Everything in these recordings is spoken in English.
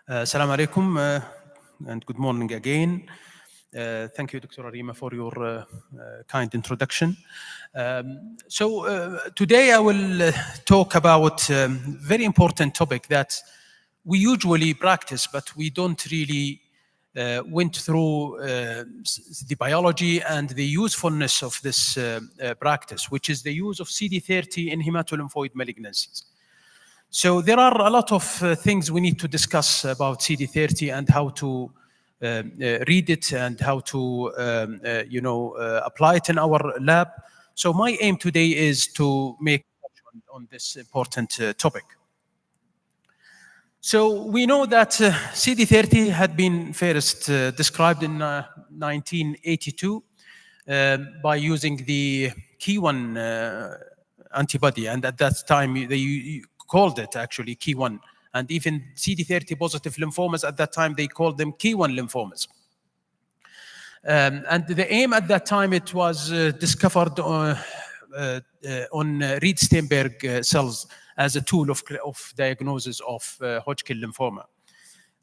Assalamu alaikum and good morning again. Thank you, Dr. Arima, for your kind introduction. Today I will talk about a very important topic that we usually practice, but we don't really went through the biology and the usefulness of this practice, which is the use of CD30 in hematolymphoid malignancies. So there are a lot of things we need to discuss about CD30 and how to read it and how to apply it in our lab. So my aim today is to make on this important topic. So we know that CD30 had been first described in 1982 by using the Key1 antibody, and at that time they called it actually Key1, and even CD30 positive lymphomas at that time they called them Key1 lymphomas. And the aim at that time, it was discovered on Reed-Steinberg cells as a tool of diagnosis of Hodgkin lymphoma.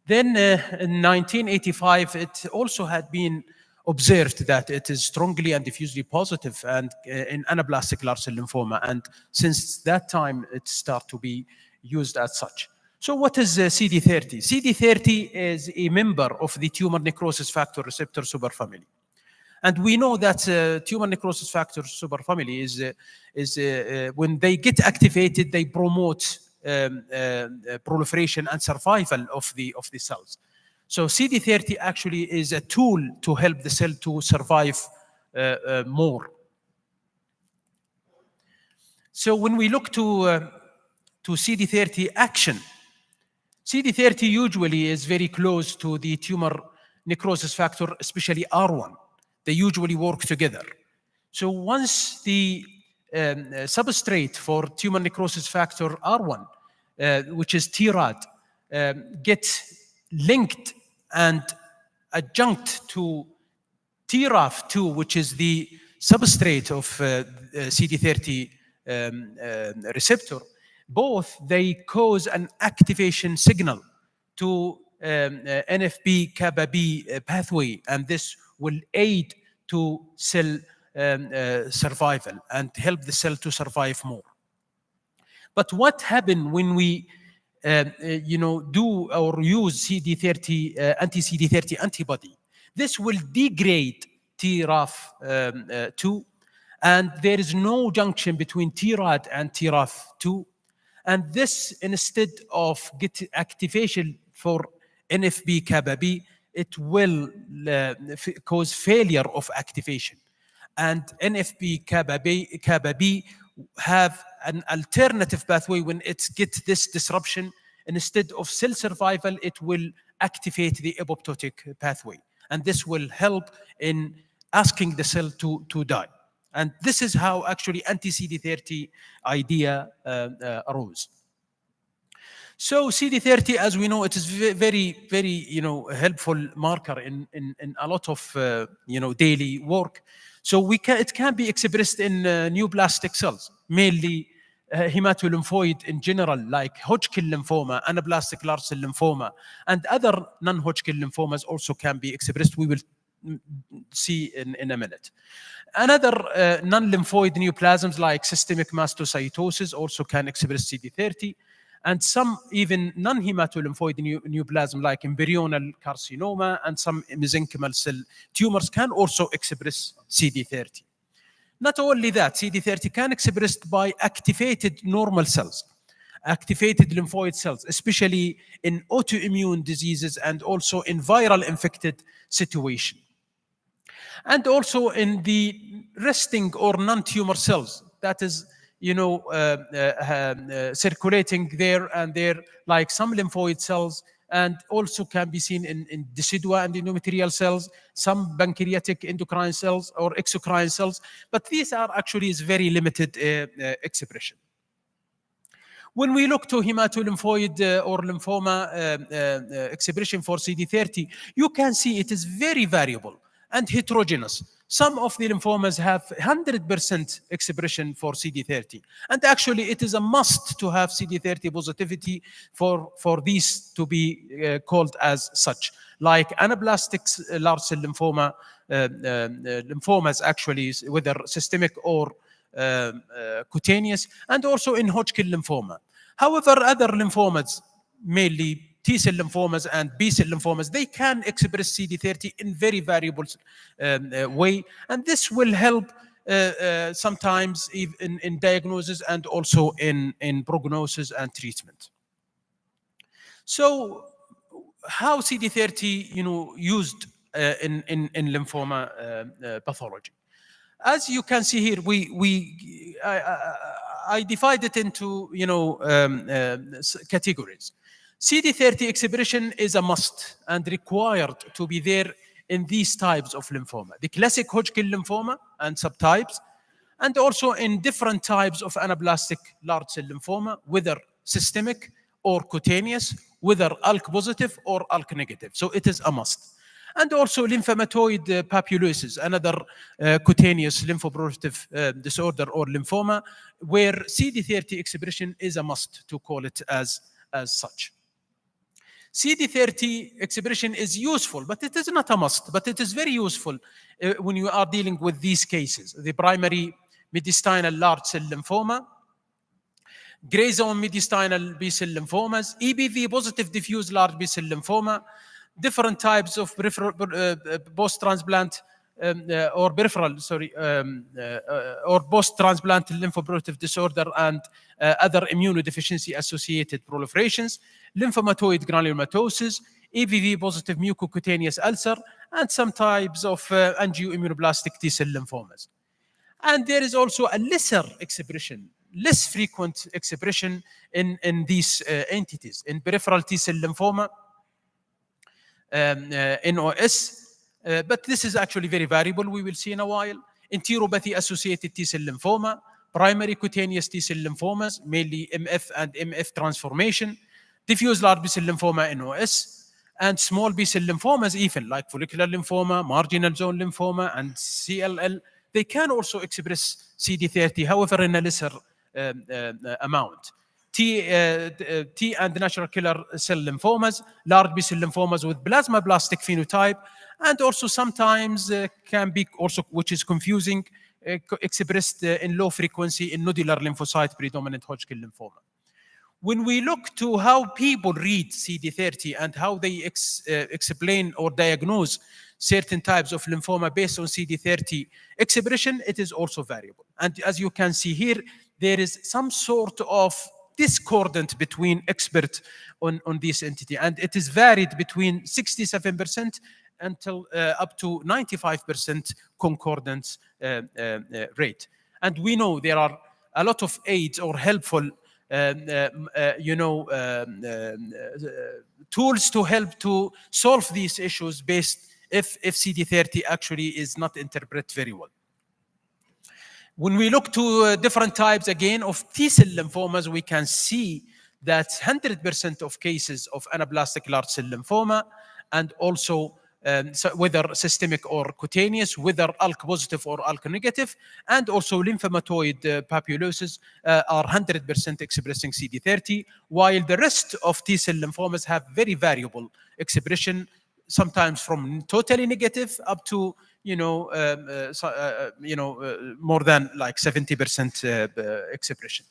Then in 1985, it also had been observed that it is strongly and diffusely positive and in anaplastic large cell lymphoma, and since that time it started to be used as such. So what is CD30? CD30 is a member of the tumor necrosis factor receptor superfamily. And we know that tumor necrosis factor superfamily is when they get activated, they promote proliferation and survival of the cells. So CD30 actually is a tool to help the cell to survive more. So when we look to CD30 action, CD30 usually is very close to the tumor necrosis factor, especially R1. They usually work together. So once the substrate for tumor necrosis factor R1, which is TRAD, gets linked and adjunct to TRAF2, which is the substrate of CD30 receptor, both they cause an activation signal to NFB-kappa-B pathway, and this will aid to cell survival and help the cell to survive more. But what happens when we do or use CD30 anti-CD30 antibody? This will degrade TRAF2, and there is no junction between TRAD and TRAF2. And this, instead of get activation for NFB-kappa-B, it will cause failure of activation. And NFB-kappa-B have an alternative pathway. When it gets this disruption, instead of cell survival, it will activate the apoptotic pathway. And this will help in asking the cell to die. And this is how actually anti-CD30 idea arose. So CD30, as we know, it is very, very helpful marker in a lot of daily work. So it can be expressed in neoplastic cells, mainly hematolymphoid in general, like Hodgkin lymphoma, anaplastic large cell lymphoma, and other non-Hodgkin lymphomas also can be expressed. We will see in a minute. Another non-lymphoid neoplasms like systemic mastocytosis also can express CD30, and some even non-hematolymphoid neoplasm like embryonal carcinoma and some mesenchymal cell tumors can also express CD30. Not only that, CD30 can be expressed by activated normal cells, activated lymphoid cells, especially in autoimmune diseases and also in viral infected situation. And also in the resting or non-tumor cells, that is, circulating there and there, like some lymphoid cells, and also can be seen in decidua and endometrial cells, some pancreatic endocrine cells or exocrine cells, but these are actually very limited expression. When we look to hematolymphoid or lymphoma expression for CD30, you can see it is very variable and heterogeneous. Some of the lymphomas have 100% expression for CD30. And actually, it is a must to have CD30 positivity for these to be called as such. Like anaplastic large cell lymphoma, lymphomas actually, whether systemic or cutaneous, and also in Hodgkin lymphoma. However, other lymphomas, mainly T-cell lymphomas and B-cell lymphomas, they can express CD30 in very variable way, and this will help sometimes even in diagnosis and also in prognosis and treatment. So, how CD30, used in lymphoma pathology? As you can see here, I divide it into categories. CD30 expression is a must and required to be there in these types of lymphoma: the classic Hodgkin lymphoma and subtypes, and also in different types of anaplastic large cell lymphoma, whether systemic or cutaneous, whether ALK positive or ALK negative. So it is a must. And also lymphomatoid papulosis, another cutaneous lymphoproliferative disorder or lymphoma, where CD30 expression is a must to call it as such. CD30 expression is useful, but it is not a must, but it is very useful when you are dealing with these cases: the primary mediastinal large cell lymphoma, gray zone mediastinal B-cell lymphomas, EBV positive diffuse large B-cell lymphoma, different types of post-transplant or peripheral, or post-transplant lymphoproliferative disorder and other immunodeficiency associated proliferations, lymphomatoid granulomatosis, EBV positive mucocutaneous ulcer, and some types of angioimmunoblastic T-cell lymphomas. And there is also a lesser expression, less frequent expression in these entities, in peripheral T-cell lymphoma, NOS, but this is actually very variable, we will see in a while. Enteropathy-associated T-cell lymphoma, primary cutaneous T-cell lymphomas, mainly MF and MF transformation, diffuse large B-cell lymphoma, NOS, and small B-cell lymphomas even, like follicular lymphoma, marginal zone lymphoma, and CLL. They can also express CD30, however, in a lesser amount. T and natural killer cell lymphomas, large B-cell lymphomas with plasmablastic phenotype, and also sometimes can be also, which is confusing, expressed in low frequency in nodular lymphocyte predominant Hodgkin lymphoma. When we look to how people read CD30 and how they explain or diagnose certain types of lymphoma based on CD30 expression, it is also variable. And as you can see here, there is some sort of discordant between experts on this entity, and it is varied between 67% until up to 95% concordance rate. And we know there are a lot of aids or helpful tools to help to solve these issues based if CD30 actually is not interpreted very well. When we look to different types, again, of T-cell lymphomas, we can see that 100% of cases of anaplastic large cell lymphoma, and also whether systemic or cutaneous, whether ALK positive or ALK negative, and also lymphomatoid papulosis are 100% expressing CD30, while the rest of T-cell lymphomas have very variable expression, sometimes from totally negative up to more than like 70% expression.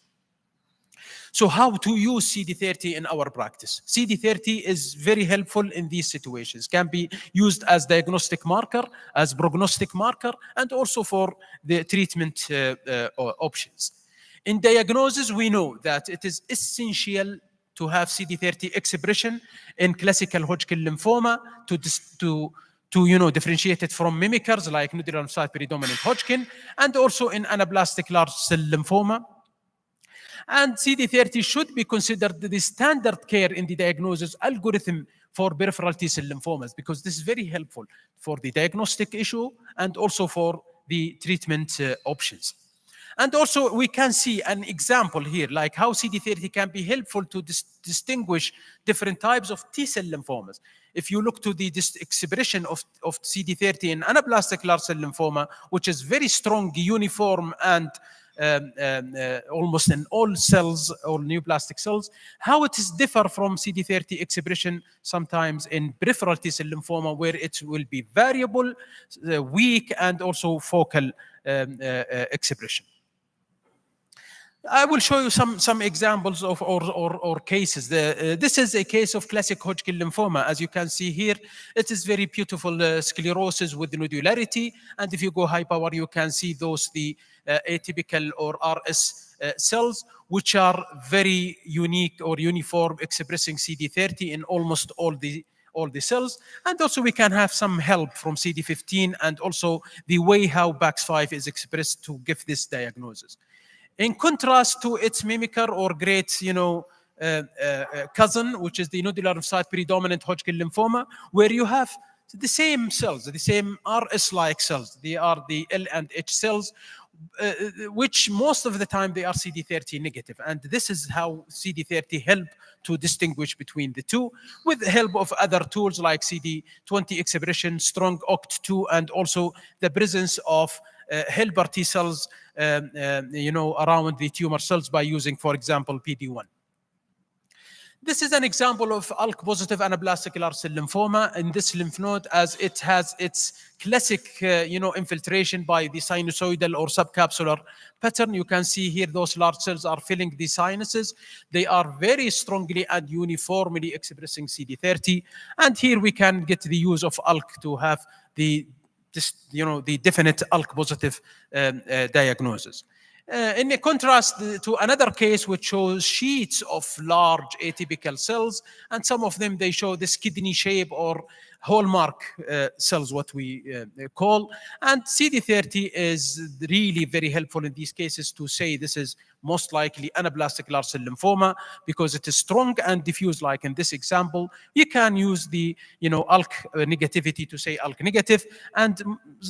So how to use CD30 in our practice? CD30 is very helpful in these situations, can be used as diagnostic marker, as prognostic marker, and also for the treatment options. In diagnosis, we know that it is essential to have CD30 expression in classical Hodgkin lymphoma to differentiate it from mimickers like nodular lymphocyte predominant Hodgkin, and also in anaplastic large cell lymphoma. And CD30 should be considered the standard care in the diagnosis algorithm for peripheral T-cell lymphomas, because this is very helpful for the diagnostic issue and also for the treatment options. And also we can see an example here, like how CD30 can be helpful to distinguish different types of T-cell lymphomas. If you look to the expression of CD30 in anaplastic large cell lymphoma, which is very strong, uniform, and almost in all cells, all neoplastic cells, how it is differ from CD30 expression sometimes in peripheral T-cell lymphoma, where it will be variable, weak, and also focal expression. I will show you some examples of or cases. This is a case of classic Hodgkin lymphoma. As you can see here, it is very beautiful sclerosis with nodularity. And if you go high power, you can see the atypical or RS cells, which are very unique or uniform, expressing CD30 in almost all the cells. And also we can have some help from CD15 and also the way how BAX5 is expressed to give this diagnosis. In contrast to its mimicker or great, cousin, which is the nodular site predominant Hodgkin lymphoma, where you have the same cells, the same RS-like cells. They are the L and H cells, which most of the time they are CD30 negative. And this is how CD30 help to distinguish between the two, with the help of other tools like CD20 expression, strong OCT2, and also the presence of helper T cells, around the tumor cells by using, for example, PD-1. This is an example of ALK-positive anaplastic large cell lymphoma in this lymph node, as it has its classic, infiltration by the sinusoidal or subcapsular pattern. You can see here those large cells are filling the sinuses. They are very strongly and uniformly expressing CD30. And here we can get the use of ALK to have the definite ALK-positive diagnosis. In contrast to another case which shows sheets of large atypical cells, and some of them they show this kidney shape or hallmark cells, what we call. And CD30 is really very helpful in these cases to say this is most likely anaplastic large cell lymphoma, because it is strong and diffuse, like in this example. You can use the ALK negativity to say ALK negative, and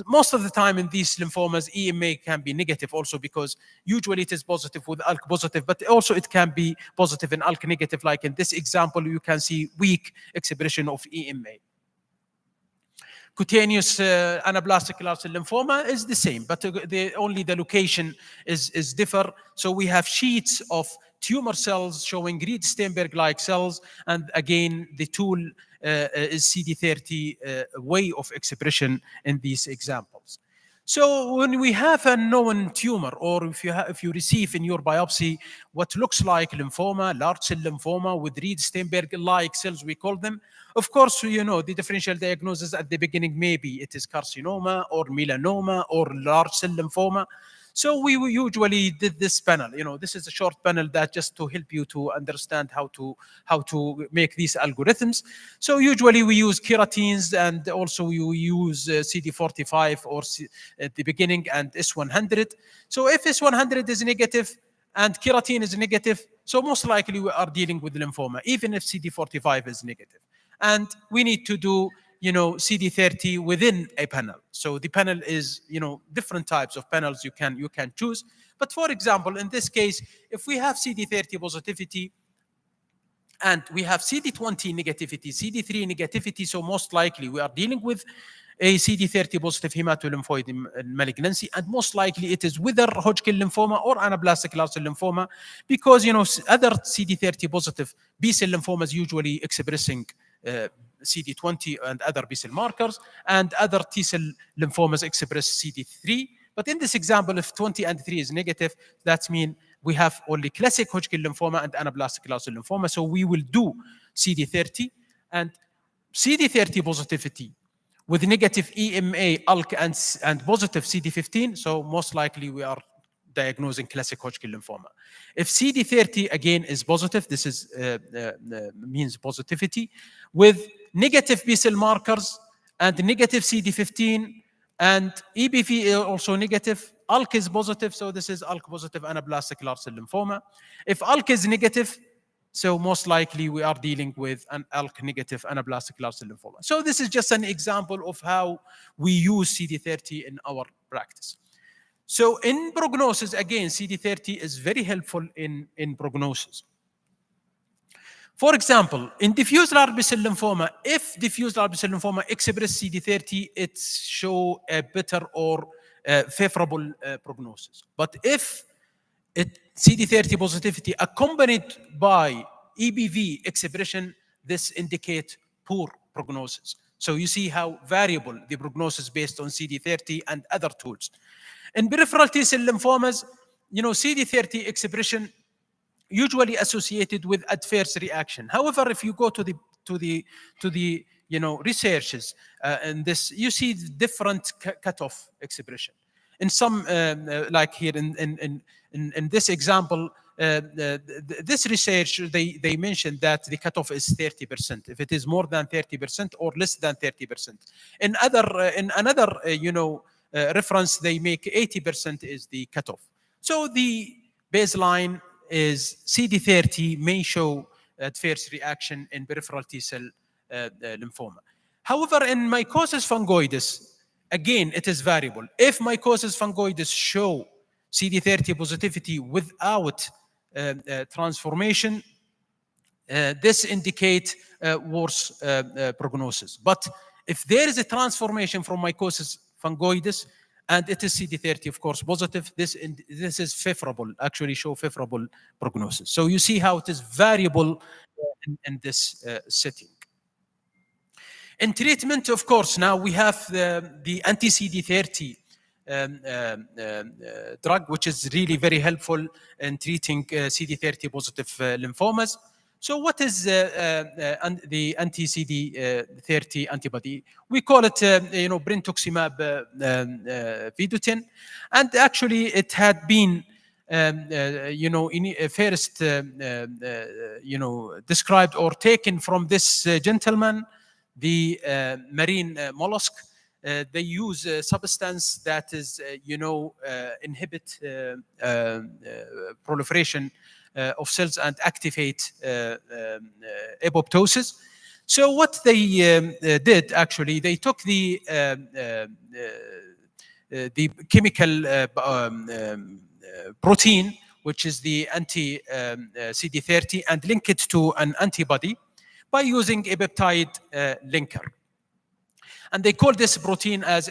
most of the time in these lymphomas EMA can be negative also, because usually it is positive with ALK positive, but also it can be positive in ALK negative, like in this example you can see weak expression of EMA. Cutaneous anaplastic large cell lymphoma is the same, but only the location is differ. So we have sheets of tumor cells showing Reed-Steinberg-like cells, and again the tool is CD30 way of expression in these examples. So when we have a known tumor, or if you receive in your biopsy what looks like lymphoma, large cell lymphoma with Reed-Steinberg-like cells, we call them. Of course, the differential diagnosis at the beginning, maybe it is carcinoma or melanoma or large cell lymphoma. So we usually did this panel. This is a short panel that just to help you to understand how to make these algorithms. So usually we use keratins, and also we use CD45 or at the beginning, and S100. So if S100 is negative and keratin is negative, so most likely we are dealing with lymphoma, even if CD45 is negative. And we need to do CD30 within a panel. So the panel is, different types of panels you can choose. But for example, in this case, if we have CD30 positivity and we have CD20 negativity, CD3 negativity, so most likely we are dealing with a CD30 positive hematolymphoid malignancy, and most likely it is whether Hodgkin lymphoma or anaplastic large cell lymphoma, because other CD30 positive B-cell lymphomas usually expressing CD20 and other B-cell markers, and other T-cell lymphomas express CD3. But in this example, if 20 and 3 is negative, that means we have only classic Hodgkin lymphoma and anaplastic large cell lymphoma. So we will do CD30, and CD30 positivity with negative EMA, ALK, and positive CD15. So most likely we are diagnosing classic Hodgkin lymphoma. If CD30 again is positive, this is means positivity with negative B-cell markers and negative CD15, and EBV also negative. ALK is positive, so this is ALK positive anaplastic large cell lymphoma. If ALK is negative, so most likely we are dealing with an ALK negative anaplastic large cell lymphoma. So this is just an example of how we use CD30 in our practice. So in prognosis, again, CD30 is very helpful in prognosis. For example, in diffuse large B-cell lymphoma, if diffuse large B-cell lymphoma express CD30, it show a better or favorable prognosis. But if CD30 positivity accompanied by EBV expression, this indicate poor prognosis. So you see how variable the prognosis based on CD30 and other tools. In peripheral T-cell lymphomas, CD30 expression usually associated with adverse reaction. However, if you go to the researches in this, you see different cutoff expression. In some, like here in this example, this research, they mentioned that the cutoff is 30%. If it is more than 30% or less than 30%. In another reference, they make 80% is the cutoff. So the baseline is CD30 may show adverse reaction in peripheral T-cell lymphoma. However, in mycosis fungoides, again, it is variable. If mycosis fungoides show CD30 positivity without transformation, this indicates worse prognosis. But if there is a transformation from mycosis fungoides, and it is CD30, of course, positive, this is favorable, actually show favorable prognosis. So you see how it is variable in this setting. In treatment, of course, now we have the anti-CD30 drug, which is really very helpful in treating CD30 positive lymphomas. So what is the anti-CD30 antibody? We call it, brentuximab vedotin, and actually it had been, first, described or taken from this gentleman, the marine mollusk. They use a substance that is, inhibit proliferation of cells and activate apoptosis. So what they did, actually, they took the chemical protein, which is the anti-CD30, and link it to an antibody by using a peptide linker. And they call this protein as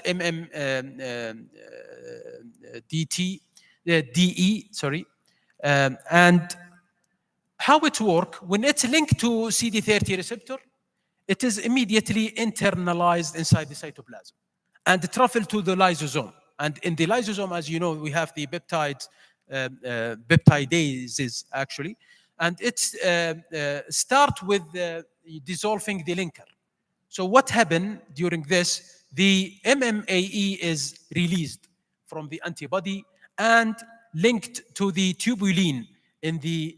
DE, sorry. And how it works, when it's linked to CD30 receptor, it is immediately internalized inside the cytoplasm and travel to the lysosome. And in the lysosome, as you know, we have the peptidases, actually. And it's start with dissolving the linker. So what happened during this? The MMAE is released from the antibody and linked to the tubulin in the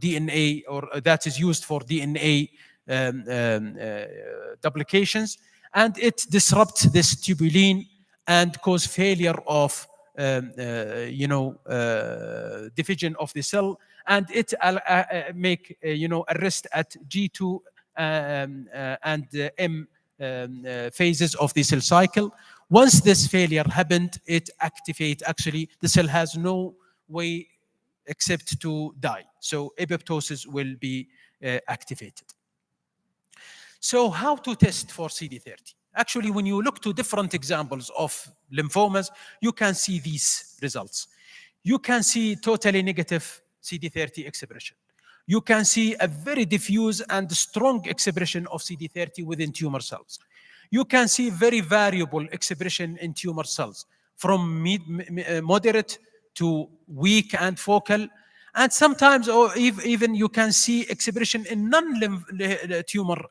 DNA, or that is used for DNA duplications, and it disrupts this tubulin and cause failure of division of the cell, and it make arrest at G2 and M phases of the cell cycle. Once this failure happened, it activates, actually, the cell has no way except to die. So apoptosis will be activated. So how to test for CD30? Actually, when you look to different examples of lymphomas, you can see these results. You can see totally negative CD30 expression. You can see a very diffuse and strong expression of CD30 within tumor cells. You can see very variable expression in tumor cells, from moderate to weak and focal, and sometimes, or even you can see expression in non-tumor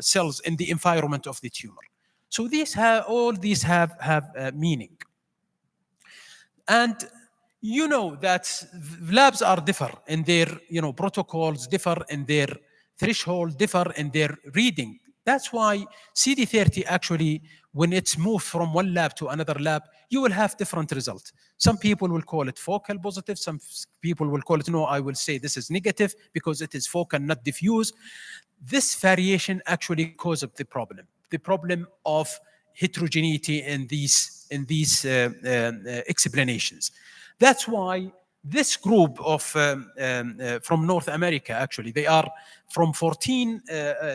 cells in the environment of the tumor. So all these have meaning. And you know that labs are differ in their protocols, differ in their threshold, differ in their reading. That's why CD30 actually, when it's moved from one lab to another lab, you will have different results. Some people will call it focal positive. Some people will call it, no, I will say this is negative because it is focal, not diffuse. This variation actually causes the problem of heterogeneity in these explanations. That's why this group of from North America, actually, they are from 14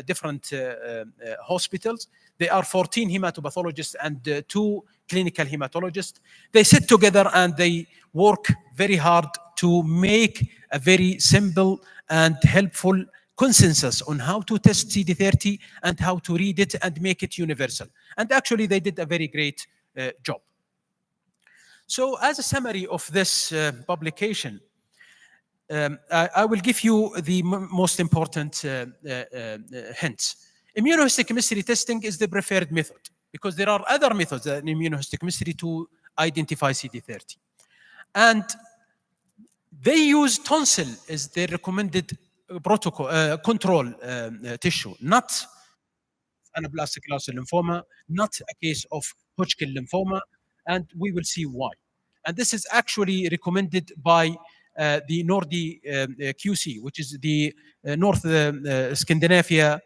different hospitals. They are 14 hematopathologists and 2 clinical hematologists. They sit together and they work very hard to make a very simple and helpful consensus on how to test CD30 and how to read it and make it universal. And actually, they did a very great job. So as a summary of this publication, I will give you the most important hints. Immunohistochemistry testing is the preferred method because there are other methods than immunohistochemistry to identify CD30. And they use tonsil as their recommended protocol control tissue, not anaplastic large cell lymphoma, not a case of Hodgkin lymphoma, and we will see why. And this is actually recommended by the Nordi QC, which is the North Scandinavia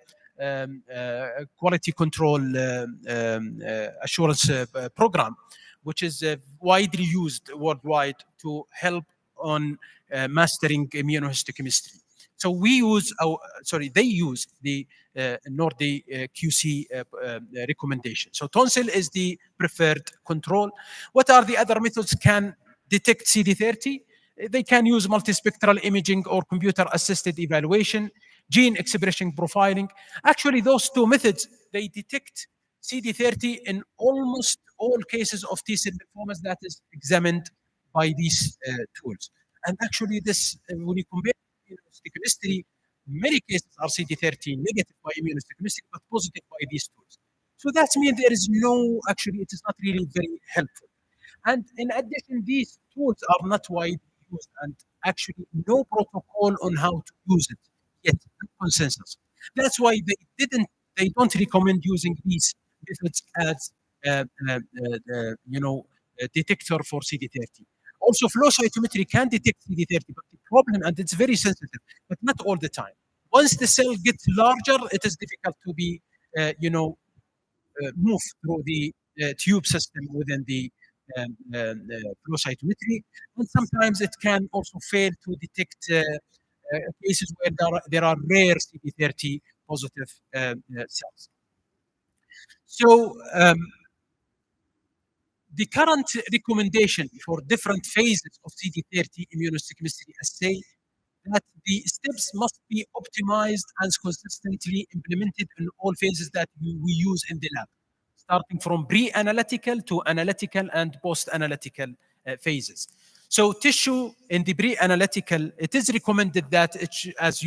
quality control assurance program, which is widely used worldwide to help on mastering immunohistochemistry. So we use they use the Nordi QC recommendation. So tonsil is the preferred control. What are the other methods can detect CD30? They can use multispectral imaging or computer-assisted evaluation, gene expression profiling. Actually, those 2 methods, they detect CD30 in almost all cases of T-cell lymphomas that is examined by these tools. And actually, this when you compare immunohistochemistry, many cases are CD30 negative by immunohistochemistry, but positive by these tools. So that means there is no, actually, it is not really very helpful. And in addition, these tools are not widely used, and actually no protocol on how to use it yet, no consensus. That's why they don't recommend using these methods as detector for CD30. Also, flow cytometry can detect CD30, but the problem, and it's very sensitive, but not all the time. Once the cell gets larger, it is difficult to be, move through the tube system within the flow cytometry. And sometimes it can also fail to detect cases where there are rare CD30 positive cells. So the current recommendation for different phases of CD30 immunohistochemistry assay that the steps must be optimized and consistently implemented in all phases that we use in the lab, starting from pre-analytical to analytical and post-analytical phases. So tissue in the pre-analytical, it is recommended that it as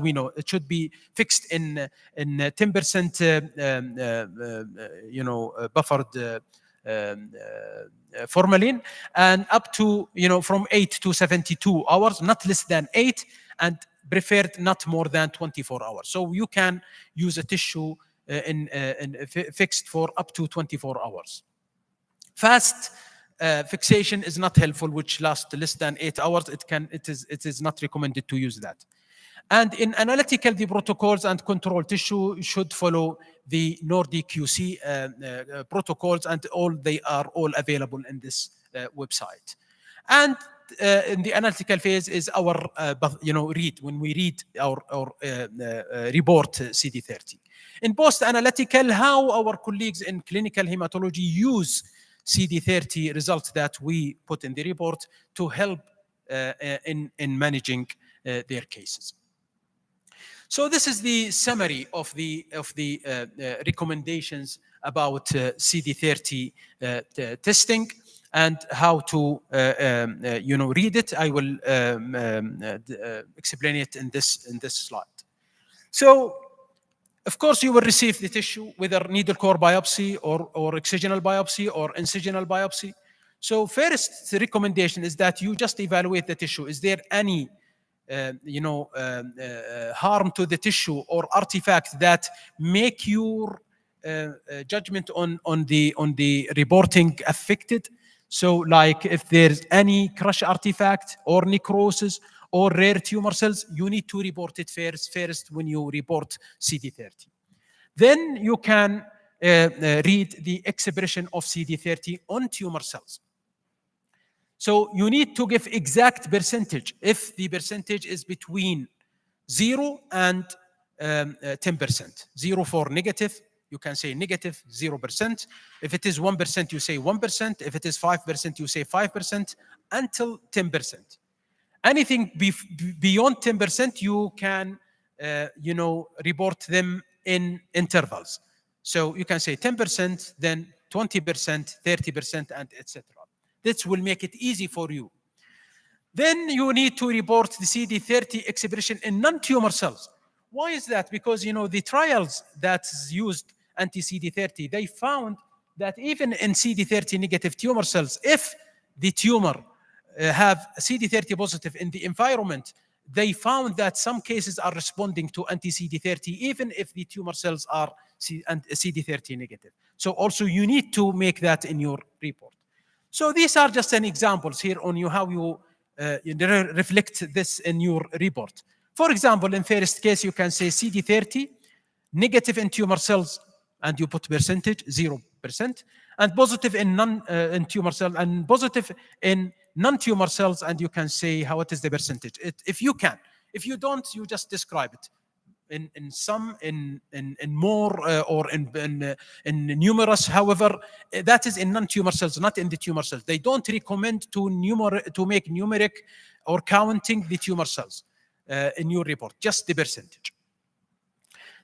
we know, it should be fixed in 10% buffered formalin, and up to from 8 to 72 hours, not less than 8, and preferred not more than 24 hours. So you can use a tissue fixed for up to 24 hours. Fast fixation is not helpful, which lasts less than 8 hours. It is not recommended to use that. And in analytical, the protocols and control tissue should follow the Nordi QC protocols, and they are all available in this website. And in the analytical phase is our read, when we read our report CD30. In post-analytical, how our colleagues in clinical hematology use CD30 results that we put in the report to help in managing their cases. So this is the summary of the recommendations about CD30 testing and how to read it. I will explain it in this slide. So, of course, you will receive the tissue, whether needle core biopsy or excisional biopsy or incisional biopsy. So first recommendation is that you just evaluate the tissue. Is there any harm to the tissue or artifact that make your judgment on the reporting affected? So like if there's any crush artifact or necrosis or rare tumor cells, you need to report it first when you report CD30. Then you can read the expression of CD30 on tumor cells. So you need to give exact percentage. If the percentage is between 0 and 10%, 0 for negative, you can say negative 0%. If it is 1%, you say 1%. If it is 5%, you say 5% until 10%. Anything beyond 10%, you can, report them in intervals. So you can say 10%, then 20%, 30%, and etc. This will make it easy for you. Then you need to report the CD30 expression in non-tumor cells. Why is that? Because the trials that used anti-CD30, they found that even in CD30 negative tumor cells, if the tumor have CD30 positive in the environment, they found that some cases are responding to anti-CD30 even if the tumor cells are CD30 negative. So also you need to make that in your report. So these are just an examples here on how you reflect this in your report. For example, in first case, you can say CD30 negative in tumor cells, and you put percentage 0%, and positive in tumor cells, and positive in non-tumor cells, and you can say what is the percentage. If you can. If you don't, you just describe it. In some, in more, or in numerous. However, that is in non-tumor cells, not in the tumor cells. They don't recommend to make numeric or counting the tumor cells in your report, just the percentage.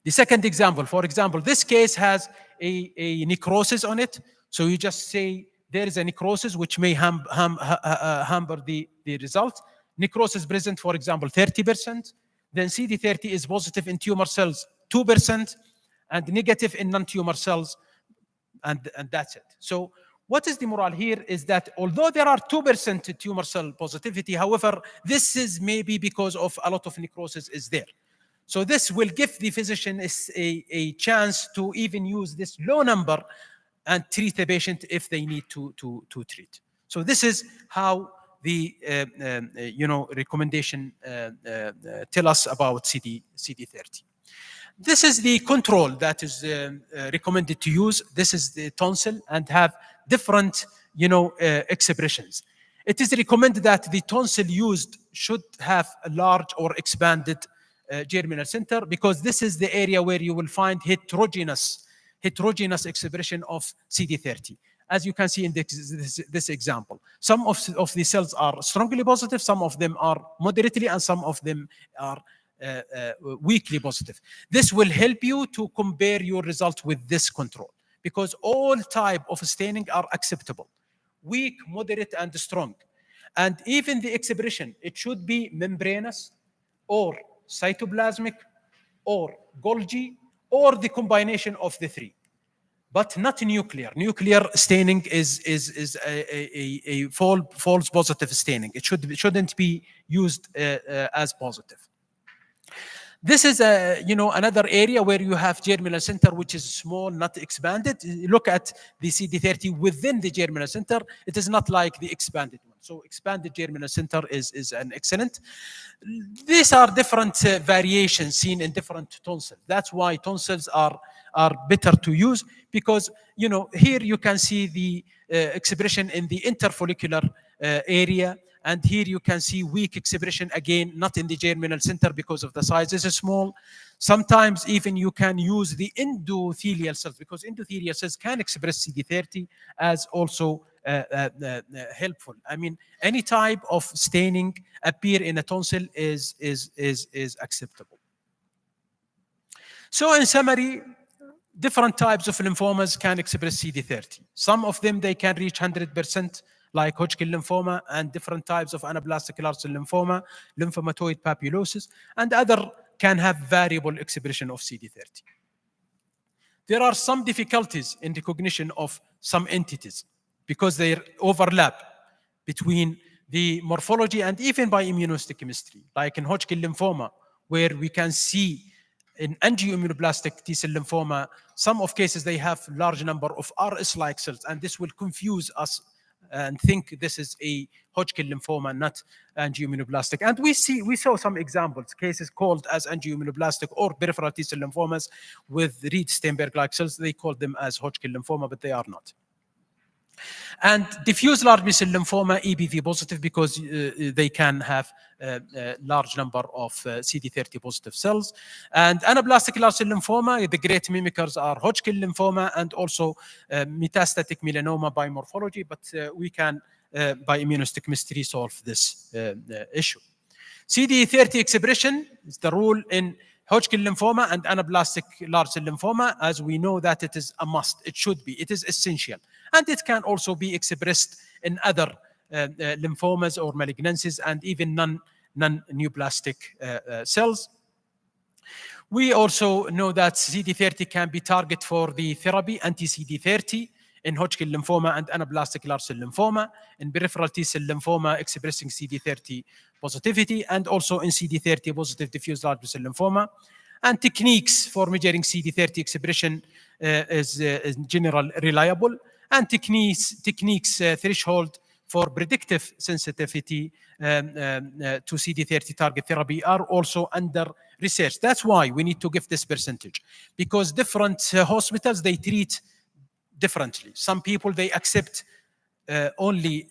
The second example, for example, this case has a necrosis on it. So you just say there is a necrosis which may hamper the result. Necrosis present, for example, 30%. Then CD30 is positive in tumor cells 2% and negative in non-tumor cells, and that's it. So what is the moral here is that although there are 2% tumor cell positivity, however, this is maybe because of a lot of necrosis is there. So this will give the physician a chance to even use this low number and treat the patient if they need to treat. So this is how the recommendation tell us about CD30. This is the control that is recommended to use. This is the tonsil and have different expressions. It is recommended that the tonsil used should have a large or expanded germinal center, because this is the area where you will find heterogeneous expression of CD30. As you can see in this example, some of the cells are strongly positive, some of them are moderately, and some of them are weakly positive. This will help you to compare your result with this control, because all type of staining are acceptable: weak, moderate, and strong. And even the expression, it should be membranous or cytoplasmic or Golgi or the combination of the three, but not nuclear. Nuclear staining is a false positive staining. It shouldn't be used as positive. This is another area where you have germinal center which is small, not expanded. Look at the CD30 within the germinal center. It is not like the expanded one. So expanded germinal center is an excellent. These are different variations seen in different tonsils. That's why tonsils are better to use, because here you can see the expression in the interfollicular area, and here you can see weak expression, again not in the germinal center because of the size is small. Sometimes even you can use the endothelial cells, because endothelial cells can express CD30 as also helpful. I mean, any type of staining appear in a tonsil is acceptable. So in summary, different types of lymphomas can express CD30. Some of them, they can reach 100%, like Hodgkin lymphoma, and different types of anaplastic large cell lymphoma, lymphomatoid papulosis, and other can have variable expression of CD30. There are some difficulties in recognition of some entities because they overlap between the morphology and even by immunohistochemistry, like in Hodgkin lymphoma, where we can see in angioimmunoblastic T-cell lymphoma, some of cases they have large number of RS-like cells, and this will confuse us and think this is a Hodgkin lymphoma, not angioimmunoblastic. And we saw some examples, cases called as angioimmunoblastic or peripheral T-cell lymphomas with Reed-Steinberg-like cells. They call them as Hodgkin lymphoma, but they are not. And diffuse large B-cell lymphoma, EBV positive, because they can have a large number of CD30 positive cells. And anaplastic large cell lymphoma, the great mimickers are Hodgkin lymphoma and also metastatic melanoma by morphology, but we can, by immunohistochemistry, solve this issue. CD30 expression is the rule in Hodgkin lymphoma and anaplastic large cell lymphoma, as we know that it is a must. It should be. It is essential. And it can also be expressed in other lymphomas or malignancies and even non-neoplastic cells. We also know that CD30 can be target for the therapy, anti-CD30, in Hodgkin lymphoma and anaplastic large cell lymphoma, in peripheral T-cell lymphoma expressing CD30 positivity, and also in CD30 positive diffuse large B-cell lymphoma. And techniques for measuring CD30 expression is in general reliable, and techniques threshold for predictive sensitivity to CD30 target therapy are also under research. That's why we need to give this percentage, because different hospitals, they treat differently. Some people, they accept only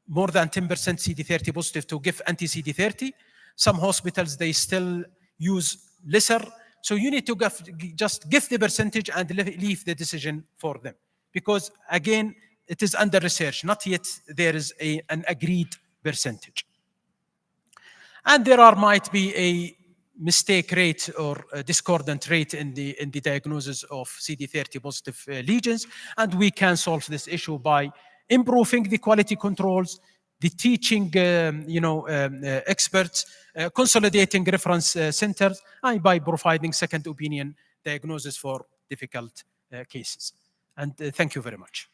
more than 10% CD30 positive to give anti-CD30. Some hospitals, they still use lesser. So you need to just give the percentage and leave the decision for them. Because again, it is under research, not yet there is an agreed percentage. And there might be a mistake rate or a discordant rate in the diagnosis of CD30 positive lesions, and we can solve this issue by improving the quality controls, the teaching experts, consolidating reference centers, and by providing second opinion diagnosis for difficult cases. And thank you very much.